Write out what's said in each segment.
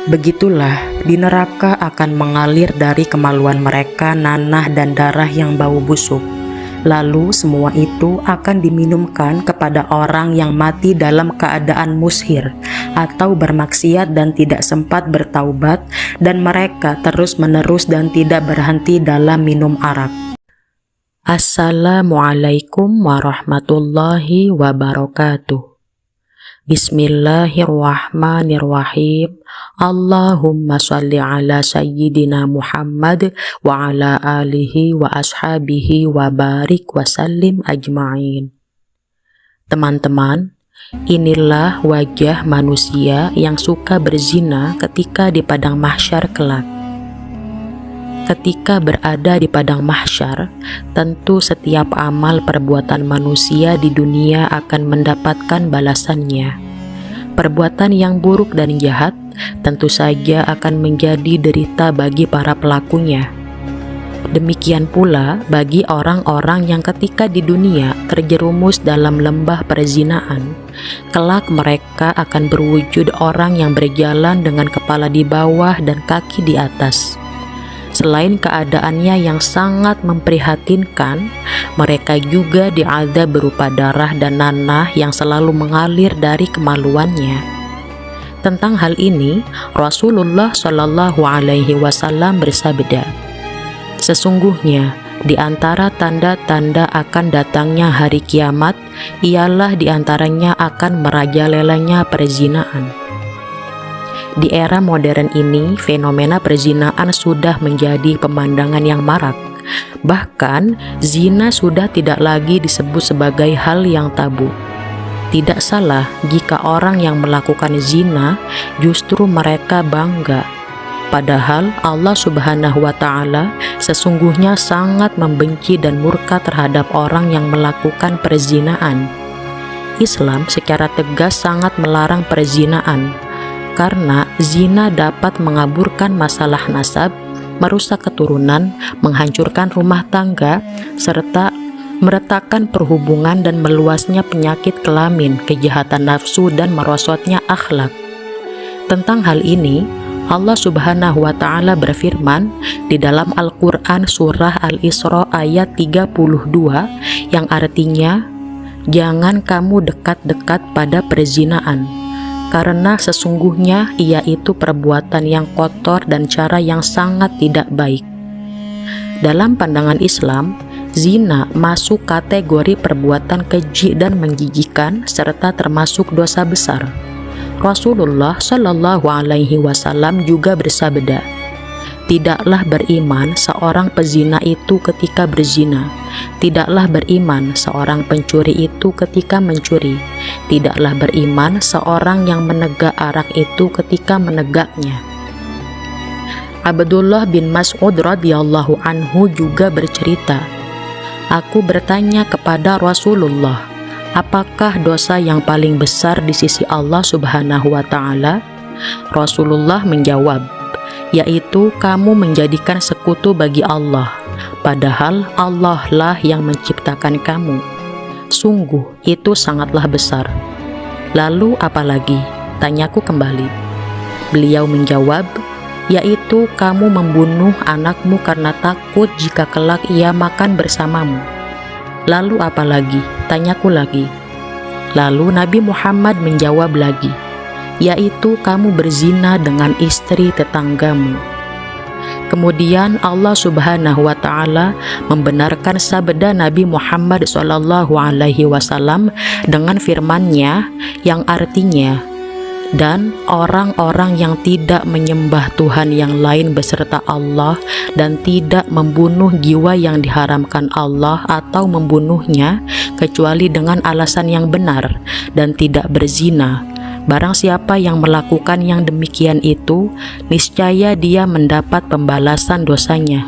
Begitulah, di neraka akan mengalir dari kemaluan mereka nanah dan darah yang bau busuk. Lalu semua itu akan diminumkan kepada orang yang mati dalam keadaan mushir atau bermaksiat dan tidak sempat bertaubat, dan mereka terus-menerus dan tidak berhenti dalam minum arak. Assalamualaikum warahmatullahi wabarakatuh. Bismillahirrahmanirrahim. Allahumma salli ala sayyidina Muhammad wa ala alihi wa ashabihi wa barik wa sallim ajma'in. Teman-teman, inilah wajah manusia yang suka berzina ketika di padang mahsyar kelak. Ketika berada di padang mahsyar, tentu setiap amal perbuatan manusia di dunia akan mendapatkan balasannya. Perbuatan yang buruk dan jahat tentu saja akan menjadi derita bagi para pelakunya. Demikian pula bagi orang-orang yang ketika di dunia terjerumus dalam lembah perzinaan, kelak mereka akan berwujud orang yang berjalan dengan kepala di bawah dan kaki di atas. Selain keadaannya yang sangat memprihatinkan, mereka juga diazab berupa darah dan nanah yang selalu mengalir dari kemaluannya. Tentang hal ini, Rasulullah Shallallahu Alaihi Wasallam bersabda, "Sesungguhnya di antara tanda-tanda akan datangnya hari kiamat ialah di antaranya akan merajalelanya perzinaan." Di era modern ini, fenomena perzinaan sudah menjadi pemandangan yang marak. Bahkan, zina sudah tidak lagi disebut sebagai hal yang tabu. Tidak salah jika orang yang melakukan zina justru mereka bangga. Padahal Allah Subhanahu wa Ta'ala sesungguhnya sangat membenci dan murka terhadap orang yang melakukan perzinaan. Islam secara tegas sangat melarang perzinaan, karena zina dapat mengaburkan masalah nasab, merusak keturunan, menghancurkan rumah tangga, serta meretakkan perhubungan dan meluasnya penyakit kelamin, kejahatan nafsu, dan merosotnya akhlak. Tentang hal ini, Allah Subhanahu wa Ta'ala berfirman di dalam Al-Quran surah Al-Isra ayat 32 yang artinya, "Jangan kamu dekat-dekat pada perzinaan, karena sesungguhnya ia itu perbuatan yang kotor dan cara yang sangat tidak baik." Dalam pandangan Islam, zina masuk kategori perbuatan keji dan menjijikan serta termasuk dosa besar. Rasulullah Shallallahu Alaihi Wasallam juga bersabda, "Tidaklah beriman seorang pezina itu ketika berzina. Tidaklah beriman seorang pencuri itu ketika mencuri. Tidaklah beriman seorang yang menegak arak itu ketika menegaknya." Abdullah bin Mas'ud radhiyallahu anhu juga bercerita, "Aku bertanya kepada Rasulullah, apakah dosa yang paling besar di sisi Allah Subhanahu wa Ta'ala?" Rasulullah menjawab, "Yaitu kamu menjadikan sekutu bagi Allah, padahal Allah lah yang menciptakan kamu. Sungguh itu sangatlah besar." "Lalu apalagi?" tanyaku kembali. Beliau menjawab, "Yaitu kamu membunuh anakmu karena takut jika kelak ia makan bersamamu." "Lalu apalagi?" tanyaku lagi. Lalu Nabi Muhammad menjawab lagi, "Yaitu kamu berzina dengan istri tetanggamu." Kemudian Allah Subhanahu wa Ta'ala membenarkan sabda Nabi Muhammad SAW dengan firman-Nya yang artinya, "Dan orang-orang yang tidak menyembah Tuhan yang lain beserta Allah dan tidak membunuh jiwa yang diharamkan Allah atau membunuhnya kecuali dengan alasan yang benar dan tidak berzina. Barang siapa yang melakukan yang demikian itu, niscaya dia mendapat pembalasan dosanya.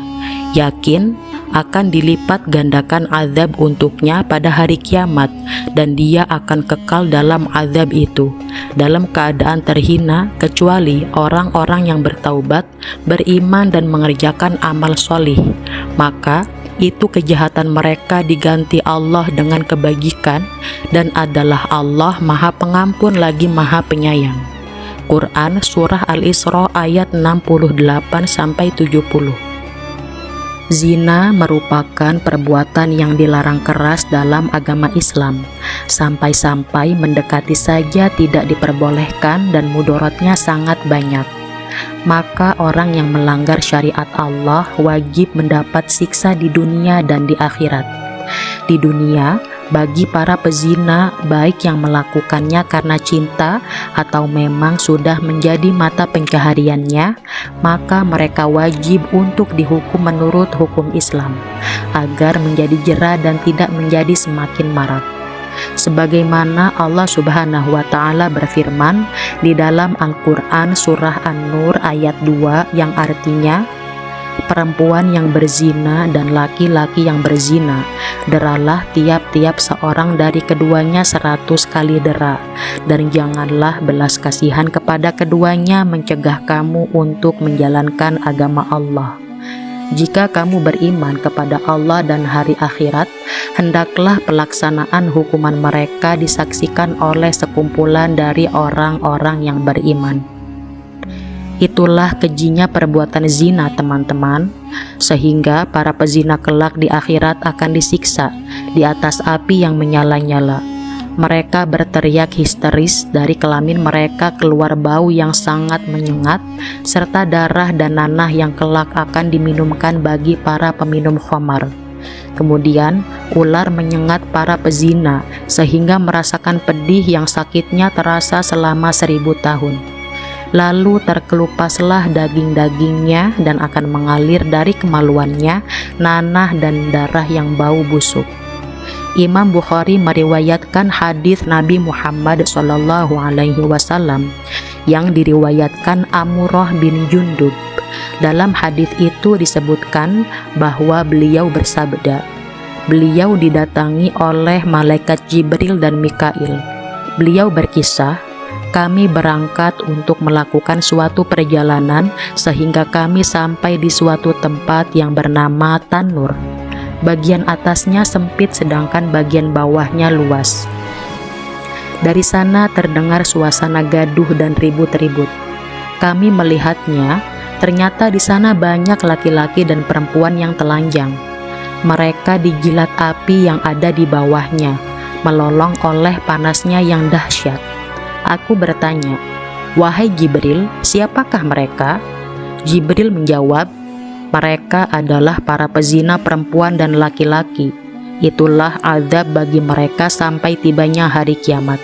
Yakin akan dilipat gandakan azab untuknya pada hari kiamat, dan dia akan kekal dalam azab itu, dalam keadaan terhina, kecuali orang-orang yang bertaubat, beriman dan mengerjakan amal solih. Maka itu kejahatan mereka diganti Allah dengan kebajikan, dan adalah Allah Maha Pengampun lagi Maha Penyayang. Quran Surah Al-Isra ayat 68-70. Zina merupakan perbuatan yang dilarang keras dalam agama Islam, sampai-sampai mendekati saja tidak diperbolehkan dan mudaratnya sangat banyak. Maka orang yang melanggar syariat Allah wajib mendapat siksa di dunia dan di akhirat. Di dunia, bagi para pezina, baik yang melakukannya karena cinta atau memang sudah menjadi mata pencahariannya, maka mereka wajib untuk dihukum menurut hukum Islam, agar menjadi jera dan tidak menjadi semakin marak. Sebagaimana Allah Subhanahu wa Ta'ala berfirman di dalam Al-Quran Surah An-Nur ayat 2 yang artinya, perempuan yang berzina dan laki-laki yang berzina, deralah tiap-tiap seorang dari keduanya 100 kali dera, dan janganlah belas kasihan kepada keduanya mencegah kamu untuk menjalankan agama Allah. Jika kamu beriman kepada Allah dan hari akhirat, hendaklah pelaksanaan hukuman mereka disaksikan oleh sekumpulan dari orang-orang yang beriman. Itulah kejinya perbuatan zina, teman-teman, sehingga para pezina kelak di akhirat akan disiksa di atas api yang menyala-nyala. Mereka berteriak histeris, dari kelamin mereka keluar bau yang sangat menyengat, serta darah dan nanah yang kelak akan diminumkan bagi para peminum khamar. Kemudian ular menyengat para pezina sehingga merasakan pedih yang sakitnya terasa selama 1000 tahun. Lalu terkelupaslah daging-dagingnya dan akan mengalir dari kemaluannya nanah dan darah yang bau busuk. Imam Bukhari meriwayatkan hadis Nabi Muhammad SAW yang diriwayatkan Amurah bin Jundub. Dalam hadis itu disebutkan bahwa beliau bersabda, beliau didatangi oleh malaikat Jibril dan Mikail. Beliau berkisah, kami berangkat untuk melakukan suatu perjalanan sehingga kami sampai di suatu tempat yang bernama Tanur. Bagian atasnya sempit sedangkan bagian bawahnya luas. Dari sana terdengar suasana gaduh dan ribut-ribut. Kami melihatnya, ternyata di sana banyak laki-laki dan perempuan yang telanjang. Mereka dijilat api yang ada di bawahnya, melolong oleh panasnya yang dahsyat. Aku bertanya, "Wahai Jibril, siapakah mereka?" Jibril menjawab, "Mereka adalah para pezina perempuan dan laki-laki. Itulah azab bagi mereka sampai tibanya hari kiamat."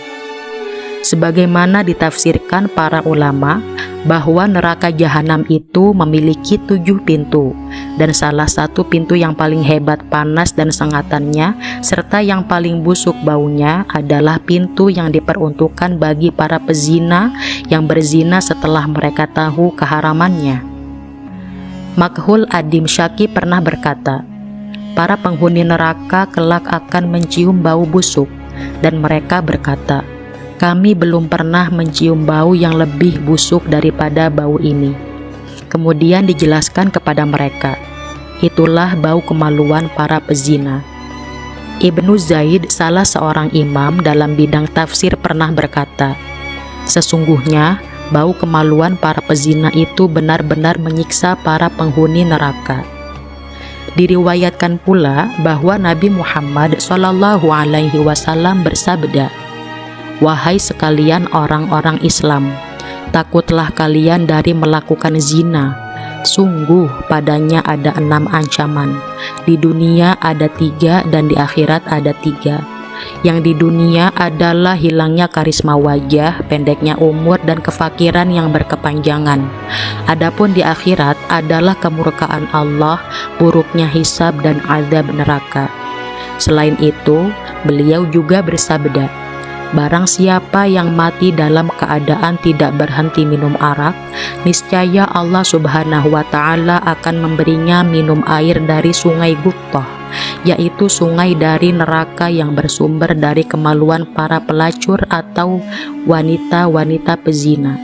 Sebagaimana ditafsirkan para ulama, bahwa neraka jahanam itu memiliki 7 pintu, dan salah satu pintu yang paling hebat panas dan sengatannya, serta yang paling busuk baunya adalah pintu yang diperuntukkan bagi para pezina yang berzina setelah mereka tahu keharamannya. Makhul ad-Dimsyaqi pernah berkata, para penghuni neraka kelak akan mencium bau busuk, dan mereka berkata, kami belum pernah mencium bau yang lebih busuk daripada bau ini. Kemudian dijelaskan kepada mereka, itulah bau kemaluan para pezina. Ibnu Zaid, salah seorang imam dalam bidang tafsir, pernah berkata, sesungguhnya bau kemaluan para pezina itu benar-benar menyiksa para penghuni neraka. Diriwayatkan pula bahwa Nabi Muhammad SAW bersabda, wahai sekalian orang-orang Islam, takutlah kalian dari melakukan zina. Sungguh padanya ada 6 ancaman. Di dunia ada 3 dan di akhirat ada 3. Yang di dunia adalah hilangnya karisma wajah, pendeknya umur, dan kefakiran yang berkepanjangan. Adapun di akhirat adalah kemurkaan Allah, buruknya hisab, dan azab neraka. Selain itu, beliau juga bersabda, barang siapa yang mati dalam keadaan tidak berhenti minum arak, niscaya Allah Subhanahu wa Ta'ala akan memberinya minum air dari sungai Guttah, yaitu sungai dari neraka yang bersumber dari kemaluan para pelacur atau wanita-wanita pezina.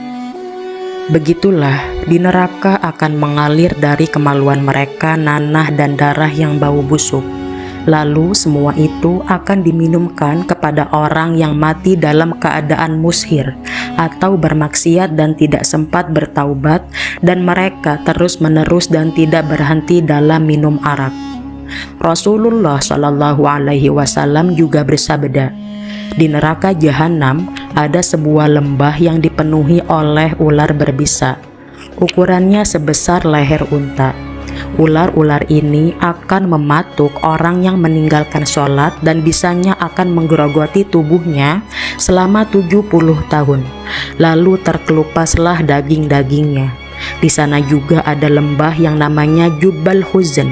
Begitulah, di neraka akan mengalir dari kemaluan mereka nanah dan darah yang bau busuk. Lalu semua itu akan diminumkan kepada orang yang mati dalam keadaan mushir atau bermaksiat dan tidak sempat bertaubat, dan mereka terus-menerus dan tidak berhenti dalam minum arak. Rasulullah Shallallahu Alaihi Wasallam juga bersabda, di neraka Jahanam ada sebuah lembah yang dipenuhi oleh ular berbisa. Ukurannya sebesar leher unta. Ular-ular ini akan mematuk orang yang meninggalkan sholat dan bisanya akan menggerogoti tubuhnya selama 70 tahun. Lalu terkelupaslah daging-dagingnya. Di sana juga ada lembah yang namanya Jubbal Huzn.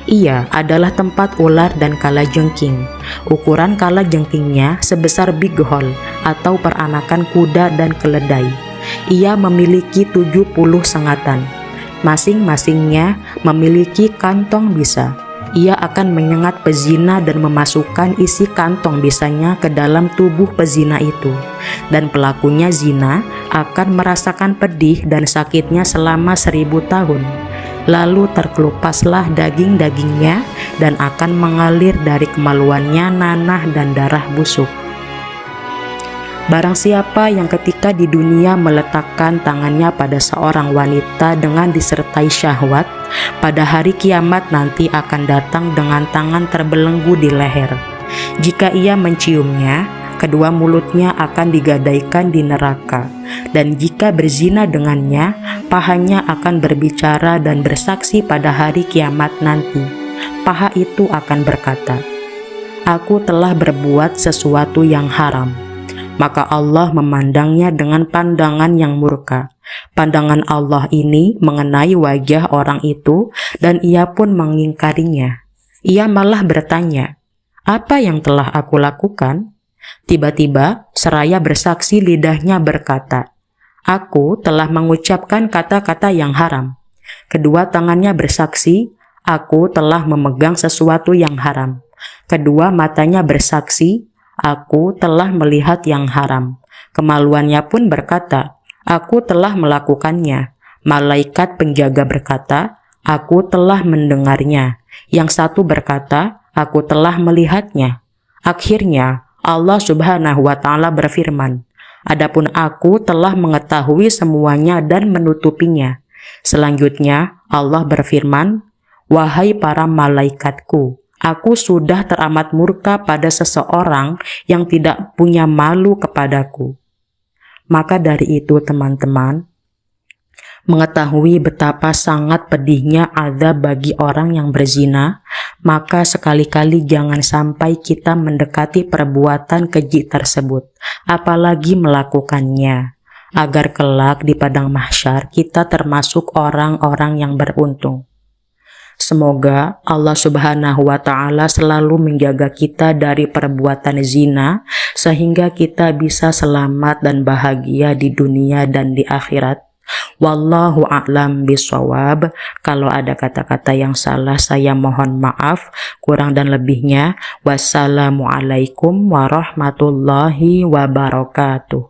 Ia adalah tempat ular dan kalajengking. Ukuran kalajengkingnya sebesar big hole atau peranakan kuda dan keledai. Ia memiliki 70 sengatan. Masing-masingnya memiliki kantong bisa. Ia akan menyengat pezina dan memasukkan isi kantong bisanya ke dalam tubuh pezina itu. Dan pelakunya zina akan merasakan pedih dan sakitnya selama 1000 tahun. Lalu terkelupaslah daging-dagingnya dan akan mengalir dari kemaluannya nanah dan darah busuk. Barang siapa yang ketika di dunia meletakkan tangannya pada seorang wanita dengan disertai syahwat, pada hari kiamat nanti akan datang dengan tangan terbelenggu di leher. Jika ia menciumnya, kedua mulutnya akan digadaikan di neraka, dan jika berzina dengannya, pahanya akan berbicara dan bersaksi pada hari kiamat nanti. Paha itu akan berkata, "Aku telah berbuat sesuatu yang haram." Maka Allah memandangnya dengan pandangan yang murka. Pandangan Allah ini mengenai wajah orang itu dan ia pun mengingkarinya. Ia malah bertanya, "Apa yang telah aku lakukan?" Tiba-tiba seraya bersaksi lidahnya berkata, "Aku telah mengucapkan kata-kata yang haram." Kedua tangannya bersaksi, "Aku telah memegang sesuatu yang haram." Kedua matanya bersaksi, "Aku telah melihat yang haram." Kemaluannya pun berkata, "Aku telah melakukannya." Malaikat penjaga berkata, "Aku telah mendengarnya." Yang satu berkata, "Aku telah melihatnya." Akhirnya Allah Subhanahu wa Ta'ala berfirman, "Adapun aku telah mengetahui semuanya dan menutupinya." Selanjutnya Allah berfirman, "Wahai para malaikatku, aku sudah teramat murka pada seseorang yang tidak punya malu kepadaku." Maka dari itu teman-teman, mengetahui betapa sangat pedihnya azab bagi orang yang berzina, maka sekali-kali jangan sampai kita mendekati perbuatan keji tersebut, apalagi melakukannya, agar kelak di padang mahsyar kita termasuk orang-orang yang beruntung. Semoga Allah Subhanahu wa Ta'ala selalu menjaga kita dari perbuatan zina, sehingga kita bisa selamat dan bahagia di dunia dan di akhirat. Wallahu a'lam bishawab. Kalau ada kata-kata yang salah, saya mohon maaf. Kurang dan lebihnya, wassalamualaikum warahmatullahi wabarakatuh.